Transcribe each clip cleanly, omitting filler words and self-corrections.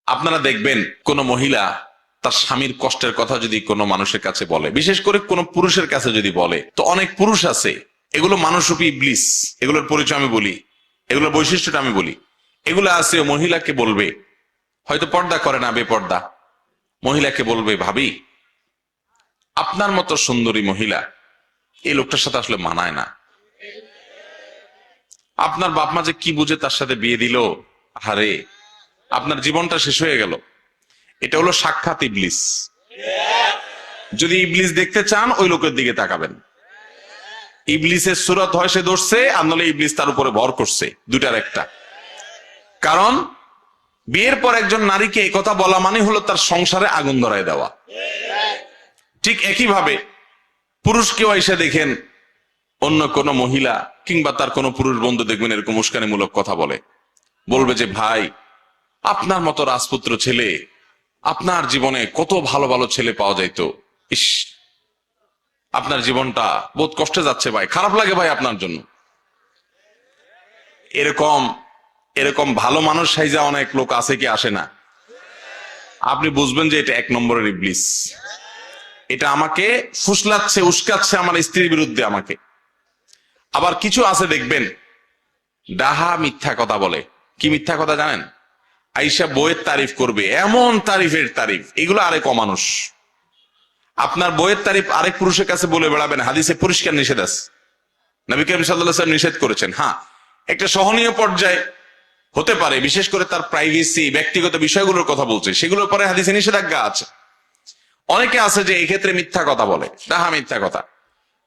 আপনারা দেখবেন কোন মহিলা তার স্বামীর কষ্টের কথা যদি কোনো মানুষের কাছে বলে, বিশেষ করে কোন পুরুষের কাছে যদি বলে, তো অনেক পুরুষ আছে, এগুলো মানুষরূপী ইবলিস, এগুলোর পরিচয় আমি বলি, এগুলোর বৈশিষ্ট্যটা আমি বলি। এগুলো আছে মহিলাকে বলবে, হয়তো পর্দা করে না, বেপর্দা, মহিলাকে বলবে, ভাবি আপনার মতো সুন্দরী মহিলা এই লোকটার সাথে আসলে মানায় না, আপনার বাপ মা যে কি বুঝে তার সাথে বিয়ে দিল, আরে আপনার জীবনটা শেষ হয়ে গেল। এটা হলো সাক্ষাৎ ইবলিস। যদি ইবলিস দেখতে চান ওই লোকের দিকে তাকাবেন। ইবলিসের সুরত হয় সে ধরছে, আর নাহলে ইবলিস তার উপরে ভর করছে, দুটার একটা। কারণ বিয়ের পর একজন নারীকে এই কথা বলা মানে হলো তার সংসারে আগুন ধরায় দেওয়া। ঠিক একইভাবে পুরুষকেও এসে দেখেন অন্য কোন মহিলা কিংবা তার কোন পুরুষ বন্ধু দেখবেন এরকম উস্কানিমূলক কথা বলবে যে ভাই আপনার মতো রাজপুত্র ছেলে, আপনার জীবনে কত ভালো ভালো ছেলে পাওয়া যাইতো, ইস আপনার জীবনটা বহুত কষ্টে যাচ্ছে ভাই, খারাপ লাগে ভাই আপনার জন্য। এরকম এরকম ভালো মানুষ সাইজা অনেক লোক আছে কি আসে না? আপনি বুঝবেন যে এটা এক নম্বরের ইবলিস। এটা আমাকে ফুসলাচ্ছে, উস্কাচ্ছে আমার স্ত্রীর বিরুদ্ধে আমাকে। আবার কিছু আছে দেখবেন ডাহা মিথ্যা কথা বলে। কি মিথ্যা কথা জানেন? আইসা বইয়ের তারিফ করবে, এমন তারিফের তারিফ, এগুলো আরেক অমানুষ। আপনার বইয়ের তারিফ আরেক পুরুষের কাছে বলে বেড়াবেন, হাদিসে পরিষ্কার নিষেধ আছে, নবী করিম সাল্লাল্লাহু আলাইহি ওয়াসাল্লাম নিষেধ করেছেন। হ্যাঁ, একটা সহনীয় পর্যায়ে হতে পারে, বিশেষ করে তার প্রাইভেসি, ব্যক্তিগত বিষয়গুলোর কথা বলছে, সেগুলোর পরে হাদিসে নিষেধাজ্ঞা আছে। অনেকে আছে যে এই ক্ষেত্রে মিথ্যা কথা বলে, ডাহা মিথ্যা কথা।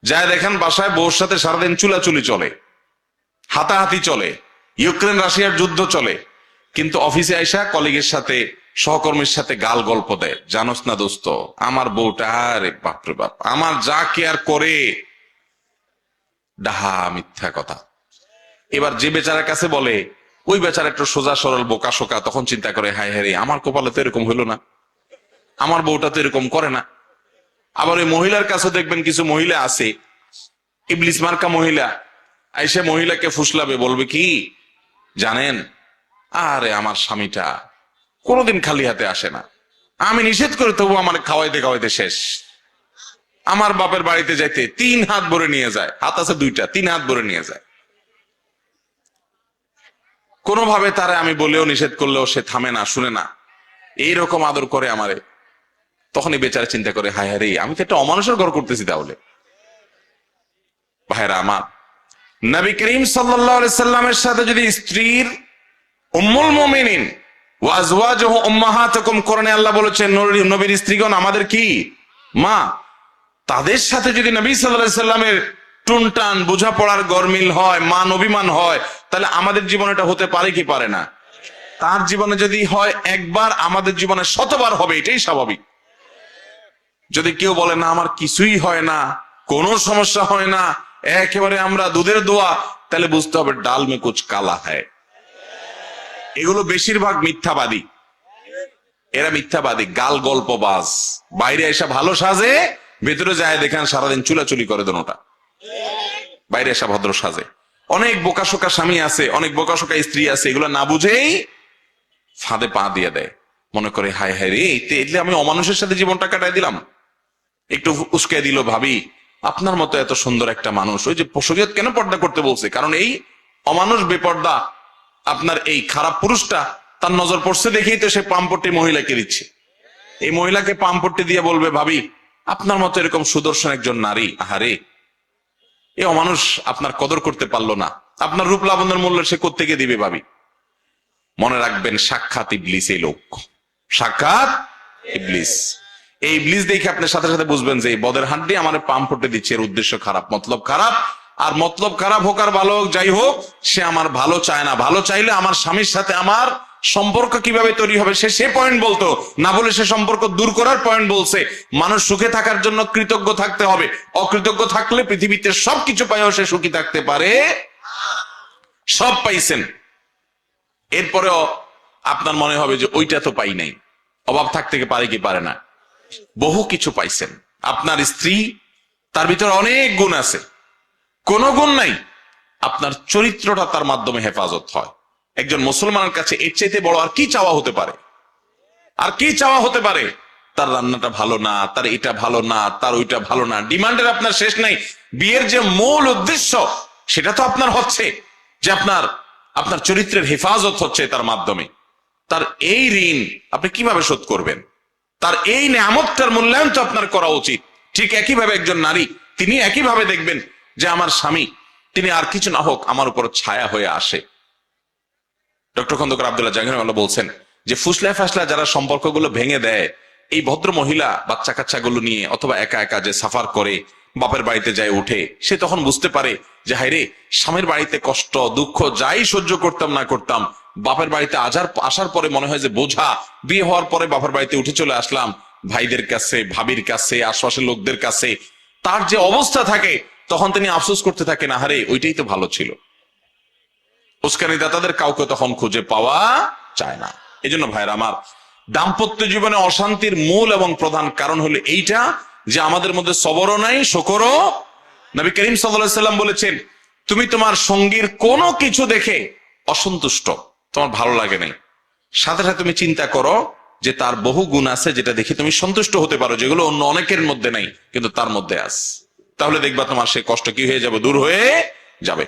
যায় দেখেন বাসায় বউর সাথে সারাদিন চুলাচুলি চলে, হাতাহাতি চলে, ইউক্রেন রাশিয়ার যুদ্ধ চলে, কিন্তু অফিসে আইসা কলিগের সাথে, সহকর্মীর সাথে গাল গল্প দেয়, জানোস না দোস্ত আমার বউটা, আরে বাপরে বাপ আমার যা কেয়ার করে। ডাহা মিথ্যা কথা। এবার যে বেচারার কাছে বলে, ওই বেচারা একটু সোজা সরল বোকা শোকা, তখন চিন্তা করে হায় হায় রে, আমার কপালে তো এরকম হইলো না, আমার বউটা তো এরকম করে না। আবার ওই মহিলার কাছে দেখবেন কিছু মহিলা আছে, ইবলিস মার্কা মহিলা, আইসে মহিলাকে ফুসলাবে, বলবে কি জানেন, আরে আমার স্বামীটা কোনোদিন খালি হাতে আসে না, আমি নিষেধ করে তবু আমার খাওয়াইতে খাওয়াইতে শেষ, আমার বাপের বাড়িতে যাইতে 3 হাত ভরে নিয়ে যায়, হাত আছে 2টা, 3 হাত ভরে নিয়ে যায়। কোনোভাবে তারে আমি বলেও নিষেধ করলেও সে থামে না, শুনে না, এইরকম আদর করে আমারে। তখনই বেচারা চিন্তা করে হায় হায় রে, আমি তো একটা অমানুষের ঘর করতেছি। তাহলে ভাইরা আমার, নবী করিম সাল্লাল্লাহু আলাইহি সাল্লামের সাথে যদি স্ত্রীর উম্মুল মুমিনিন ওয়া আজওয়াজুহু উম্মাহাতুকুম, কোরআনে আল্লাহ বলেছেন নবীর স্ত্রীগণ আমাদের কি মা, তাদের সাথে যদি নবী সাল্লাল্লাহু আলাইহি সাল্লামের টুনটান বোঝাপড়ার গরমিল হয়, মান অভিমান হয়, তাহলে আমাদের জীবনে এটা হতে পারে কি পারে না? তার জীবনে যদি হয় একবার, আমাদের জীবনে শতবার হবে, এটাই স্বাভাবিক। যদি কেউ বলে না আমার কিছুই হয় না, কোনো সমস্যা হয় না, একেবারে আমরা দুধের দোয়া, তাহলে বুঝতে হবে ডাল মে কুছ কালা হ্যায়। এগুলো বেশিরভাগ মিথ্যাবাদী, এরা মিথ্যাবাদী, গাল গল্পবাজ। বাইরে এসে ভালো সাজে, ভেতরে যায় দেখেন সারাদিন চুলাচুলি করে দোনোটা। বাইরে এসে ভদ্র সাজে। অনেক বোকাশোকা স্বামী আছে, অনেক বোকাশোকা স্ত্রী আছে, এগুলো না বুঝেই ফাঁদে পা দিয়ে দেয়, মনে করে হায় হায় রে, এতে আমি অমানুষের সাথে জীবনটা কাটাই দিলাম। একটু উস্কে দিল, ভাবি আপনার মতো এত সুন্দর একটা মানুষ, ওই যে শরীয়ত কেন পর্দা করতে বলছে, কারণ এই অমানুষ বেপর্দা আপনার এই খারাপ পুরুষটা তার নজর পড়ছে দেখেই তো সে পামপট্টি মহিলাকে দিচ্ছে। এই মহিলাকে পামপট্টি দিয়ে বলবে, ভাবি আপনার মতো এরকম সুদর্শন একজন নারী, আহারে এই অমানুষ আপনার কদর করতে পারলো না, আপনার রূপ লাবণ্যের মূল্য সে কোত্থেকে দিবে ভাবি। মনে রাখবেন সাক্ষাৎ ইবলিস এই লোক, সাক্ষাৎ ইবলিস। এই ইবলিস দেখে আপনার সাথে সাথে বুঝবেন যে এই বদের হাড্ডি আমার পাম ফুটে দিচ্ছে, এর উদ্দেশ্য খারাপ, মতলব খারাপ। আর মতলব খারাপ হোক আর ভালো হোক, যাই হোক, সে আমার ভালো চায় না। ভালো চাইলে আমার স্বামীর সাথে আমার সম্পর্ক কিভাবে তৈরি হবে সে পয়েন্ট বলতো না, বলে সে সম্পর্ক দূর করার পয়েন্ট বলছে। মানুষ সুখে থাকার জন্য কৃতজ্ঞ থাকতে হবে, অকৃতজ্ঞ থাকলে পৃথিবীতে সবকিছু পাইও সে সুখী থাকতে পারে। সব পাইছেন, এরপরেও আপনার মনে হবে যে ওইটা তো পাই নাই, অভাব থাকতে পারে কি পারে না, বহু কিছু পাইছেন। আপনার স্ত্রী, তার ভিতরে অনেক গুণ আছে, কোন গুণ নাই, আপনার চরিত্রটা তার মাধ্যমে হেফাজত হয়। একজন মুসলমানের কাছে এর চাইতে বড় আর কি চাওয়া হতে পারে? আর কি চাওয়া হতে পারে? তার রান্নাটা ভালো না, তার এটা ভালো না, তার ওইটা ভালো না। ডিমান্ডের আপনার শেষ নাই। বিয়ের যে মূল উদ্দেশ্য সেটা তো আপনার হচ্ছে যে আপনার আপনার চরিত্রের হেফাজত হচ্ছে তার মাধ্যমে। তার এই ঋণ আপনি কিভাবে শোধ করবেন? তার এই নিয়ামতটার মূল্যায়ন তো আপনার করা উচিত। ঠিক একইভাবে একজন নারী, তিনি একইভাবে দেখবেন যে আমার স্বামী, তিনি আর কিছু না হোক আমার উপর ছায়া হয়ে আসে। ডক্টর খন্দকার আব্দুল্লাহ জাহাঙ্গীর বলছেন যে ফুসলা ফাসলা যারা সম্পর্কগুলো ভেঙে দেয়, এই ভদ্র মহিলা বাচ্চা কাচ্চাগুলো নিয়ে অথবা একা একা যে সাফার করে বাপের বাড়িতে যায় উঠে, সে তখন বুঝতে পারে যে হায়রে, স্বামীর বাড়িতে কষ্ট দুঃখ যাই সহ্য করতাম না করতাম, বাপের বাড়িতে আসার পরে মনে হয় যে বোঝা। বিয়ে হওয়ার পরে বাপের বাড়িতে উঠে চলে আসলাম ভাইদের কাছে, ভাবির কাছে, আশপাশের লোকদের কাছে, তার যে অবস্থা থাকে তখন তিনি আফসোস করতে থাকেন, আহারে ওইটাই তো ভালো ছিল। উস্কানিদাতাদের কাউকে তখন খুঁজে পাওয়া যায় না। এই জন্য ভাইরা আমার, দাম্পত্য জীবনে অশান্তির মূল এবং প্রধান কারণ হলো এইটা যে আমাদের মধ্যে সবরও নাই, শকরও। নবী করিম সাল্লাল্লাহু আলাইহি সাল্লাম বলেছেন, তুমি তোমার সঙ্গীর কোনো কিছু দেখে অসন্তুষ্ট, তোমার ভালো লাগে নাই, সাথে সাথে তুমি চিন্তা করো যে তার বহু গুণ আছে যেটা দেখে তুমি সন্তুষ্ট হতে পারো, যেগুলো অন্য অনেকের মধ্যে নাই কিন্তু তার মধ্যে আছে। তাহলে দেখবা তোমার সে কষ্ট কি হয়ে যাবে, দূর হয়ে যাবে।